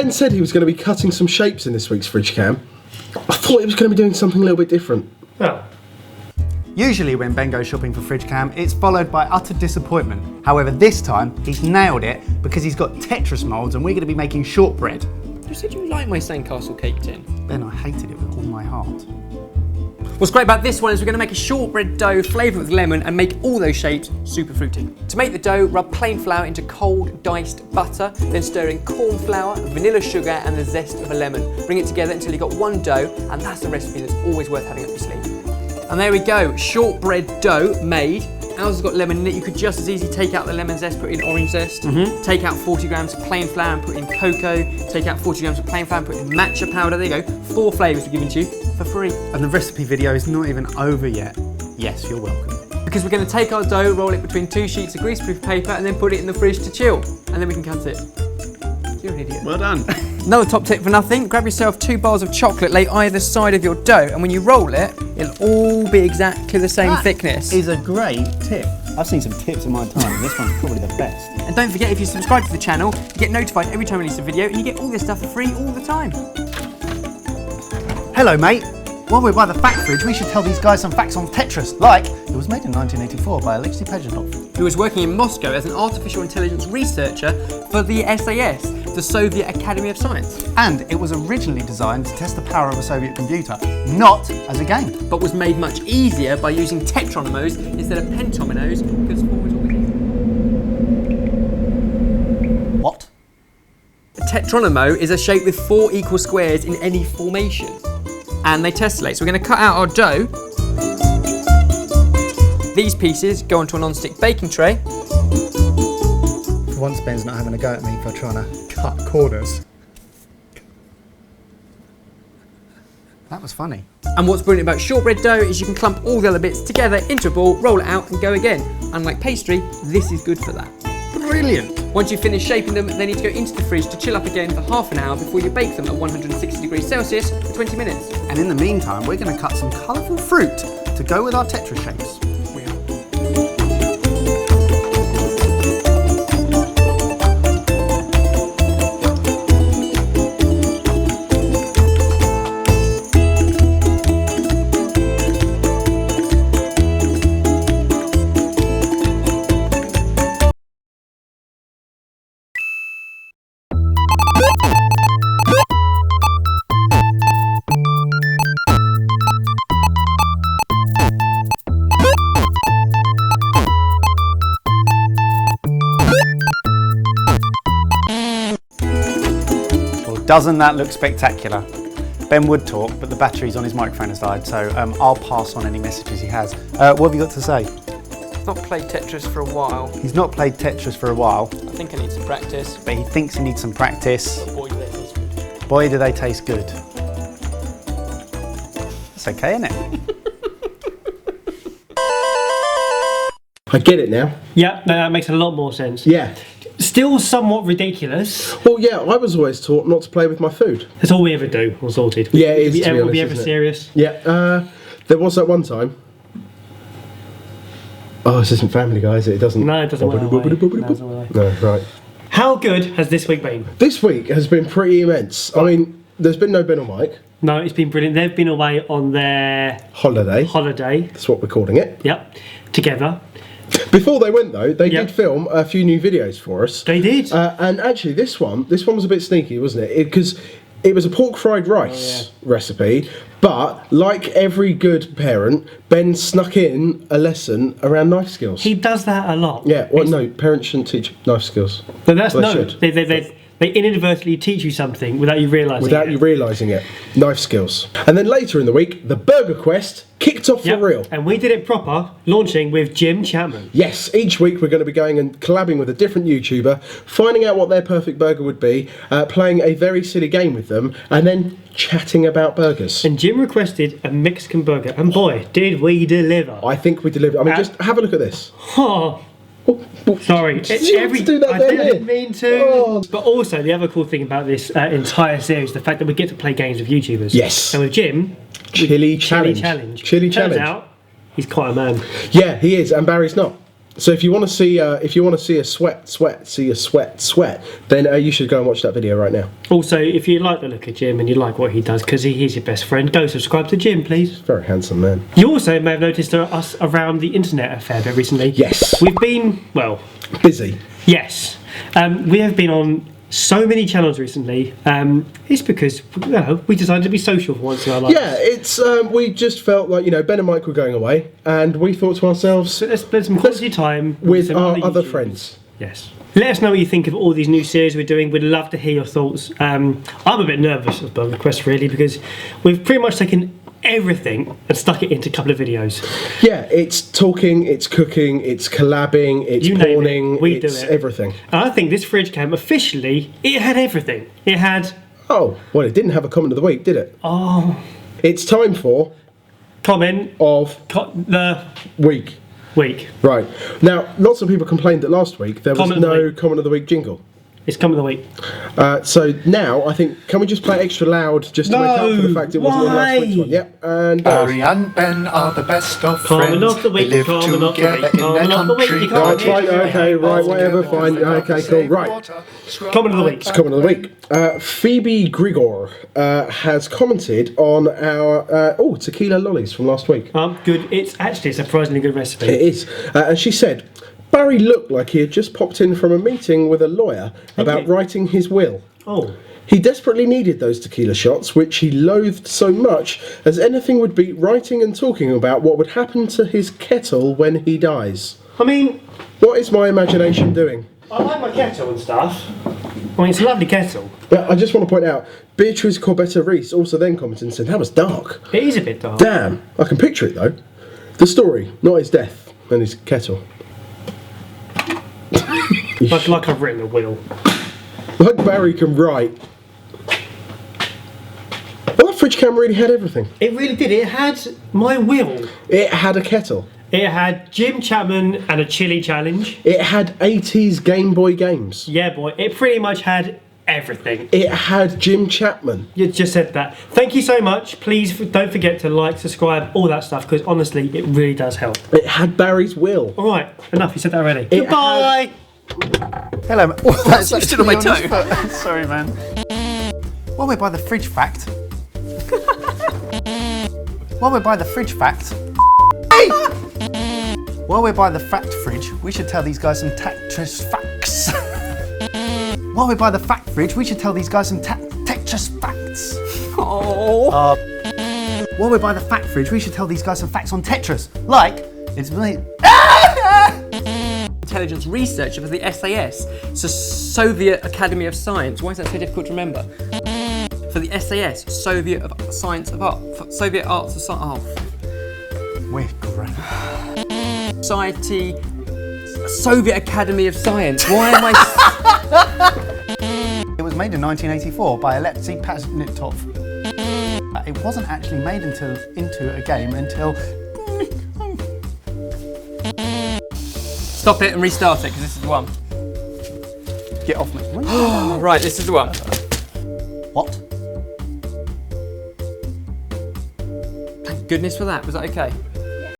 Ben said he was going to be cutting some shapes in this week's fridge cam. I thought he was going to be doing something a little bit different. Oh. Usually when Ben goes shopping for fridge cam, it's followed by utter disappointment. However, this time he's nailed it because he's got Tetris molds and we're going to be making shortbread. You said you liked my sandcastle cake tin. Ben, I hated it with all my heart. What's great about this one is we're going to make a shortbread dough flavoured with lemon and make all those shapes super fruity. To make the dough, rub plain flour into cold diced butter, then stir in corn flour, vanilla sugar and the zest of a lemon. Bring it together until you've got one dough, and that's a recipe that's always worth having up your sleeve. And there we go, shortbread dough made. Ours has got lemon in it. You could just as easily take out the lemon zest, put in orange zest. Take out 40 grams of plain flour and put in cocoa. Take out 40 grams of plain flour and put in matcha powder. There you go. 4 flavours we're giving to you for free. And the recipe video is not even over yet. Yes, you're welcome. Because we're going to take our dough, roll it between 2 sheets of greaseproof paper and then put it in the fridge to chill. And then we can cut it. You're an idiot. Well done. Another top tip for nothing, grab yourself 2 bars of chocolate, lay either side of your dough, and when you roll it, it'll all be exactly the same thickness. Is a great tip. I've seen some tips in my time, and this one's probably the best. And don't forget, if you subscribe to the channel, you get notified every time we release a video, and you get all this stuff for free all the time. Hello, mate. While we're by the fact fridge, we should tell these guys some facts on Tetris, like it was made in 1984 by Alexei Pezhitov, who was working in Moscow as an artificial intelligence researcher for the SAS, the Soviet Academy of Science. And it was originally designed to test the power of a Soviet computer, not as a game. But was made much easier by using tetronomos instead of pentominoes, because 4 is always easy. What? A tetronomo is a shape with 4 equal squares in any formation. And they tessellate. So we're going to cut out our dough. These pieces go onto a non-stick baking tray. For once, Ben's not having a go at me for trying to cut corners. That was funny. And what's brilliant about shortbread dough is you can clump all the other bits together into a ball, roll it out and go again. Unlike pastry, this is good for that. Brilliant. Once you've finished shaping them, they need to go into the fridge to chill up again for half an hour before you bake them at 160 degrees Celsius for 20 minutes. And in the meantime, we're going to cut some colourful fruit to go with our Tetris shapes. Doesn't that look spectacular? Ben would talk, but the batteries on his microphone has died, so I'll pass on any messages he has. What have you got to say? I've not played Tetris for a while. He's not played Tetris for a while. I think I need some practice. But he thinks he needs some practice. But boy, do they taste good. Boy, do they taste good. That's okay, isn't it? I get it now. Yeah, no, that makes a lot more sense. Yeah. Still somewhat ridiculous. Well, yeah, I was always taught not to play with my food. That's all we ever do, all sorted. Yeah, it is, to be Will honest, be ever isn't it? serious? Yeah, there was that one time. Oh, this isn't Family Guy, is it? It doesn't. No, it doesn't work that way. No, right. How good has this week been? This week has been pretty immense. I mean, there's been no Ben or Mike. No, it's been brilliant. They've been away on their Holiday. holiday. That's what we're calling it. Yep, together. Before they went though, they did film a few new videos for us. They did. And actually, this one was a bit sneaky, wasn't it? Because it was a pork fried rice recipe, but like every good parent, Ben snuck in a lesson around knife skills. He does that a lot. Yeah. Well, no, parents shouldn't teach knife skills. But that's Well, no. they should. They inadvertently teach you something without you realising Without you realising it. Knife skills. And then later in the week, the Burger Quest kicked off for real. And we did it proper, launching with Jim Chapman. Yes, each week we're going to be going and collabing with a different YouTuber, finding out what their perfect burger would be, playing a very silly game with them, and then chatting about burgers. And Jim requested a Mexican burger, and boy, did we deliver. I think we delivered. I mean, just have a look at this. Sorry, you have to do that I there, didn't yeah. mean to. Oh. But also, the other cool thing about this entire series is the fact that we get to play games with YouTubers. Yes. And with Jim, Chili challenge. Chili Chili Turns challenge. out, he's quite a man. Yeah, he is, and Barry's not. So if you want to see a sweat, then you should go and watch that video right now. Also, if you like the look of Jim and you like what he does, because he's your best friend, go subscribe to Jim, please. Very handsome man. You also may have noticed us around the internet a fair bit recently. Yes. We've been, well... busy. Yes. We have been on so many channels recently. It's because we decided to be social for once in our lives. Yeah, it's we just felt like, Ben and Mike were going away, and we thought to ourselves, So let's spend some quality time with some our other YouTubers. friends. Yes. Let us know what you think of all these new series we're doing. We'd love to hear your thoughts. I'm a bit nervous about the quest, really, because we've pretty much taken everything and stuck it into a couple of videos. Yeah, it's talking, it's cooking, it's collabing, it's You name porning, it, we do it's it. everything. And I think this fridge cam, officially, it had everything. It had... Oh, well, it didn't have a comment of the week, did it? Oh... It's time for Comment of the week. week. Right. Now, lots of people complained that last week there was Comment of the no week. comment of the week jingle. It's comment of the week. So now, I think, can we just play it extra loud just to make up for the fact it wasn't in last week's one? Yep, and Barry and Ben are the best of Comment friends. of the week, They live comment of the together week, in their comment of the week. country. You can't Right, fine, okay, right, whatever, fine, okay, cool, right. Comment of the week. Comment of the week. Phoebe Grigor has commented on our tequila lollies from last week. Good. It's actually a surprisingly good recipe. It is, and she said, Barry looked like he had just popped in from a meeting with a lawyer about you. writing his will. Oh. He desperately needed those tequila shots, which he loathed so much, as anything would beat writing and talking about what would happen to his kettle when he dies. I mean, What is my imagination doing? I like my kettle and stuff. I mean, it's a lovely kettle. But I just want to point out, Beatrice Corbetta Reese also then commented and said, that was dark. It is a bit dark. Damn, I can picture it though. The story, not his death and his kettle. Like I've written a will. Like Barry can write. Well, that fridge cam really had everything. It really did. It had my will. It had a kettle. It had Jim Chapman and a chili challenge. It had 80s Game Boy games. Yeah, boy. It pretty much had everything. It had Jim Chapman. You just said that. Thank you so much. Please don't forget to like, subscribe, all that stuff, because honestly, it really does help. It had Barry's will. All right, enough. You said that already. It Goodbye. Hello, man. You stood on my toe. Sorry, man. While we're by the fridge fact. While we're by the fridge fact. While we're by the fact fridge, we should tell these guys some Tetris facts. While we're by the fact fridge, we should tell these guys some Tetris facts. Oh. While we're by the fact fridge, we should tell these guys some facts on Tetris. Like, it's made. Intelligence researcher for the SAS, so Soviet Academy of Science. Why is that so difficult to remember? For the SAS, Soviet of Science of Art, Soviet Arts of Science. We're great. Society, Soviet Academy of Science. Why am I? It was made in 1984 by Alexei Pazhnitov. It wasn't actually made into a game until. Stop it and restart it, because this is the one. Get off me. Right, this is the one. What? Thank goodness for that. Was that okay?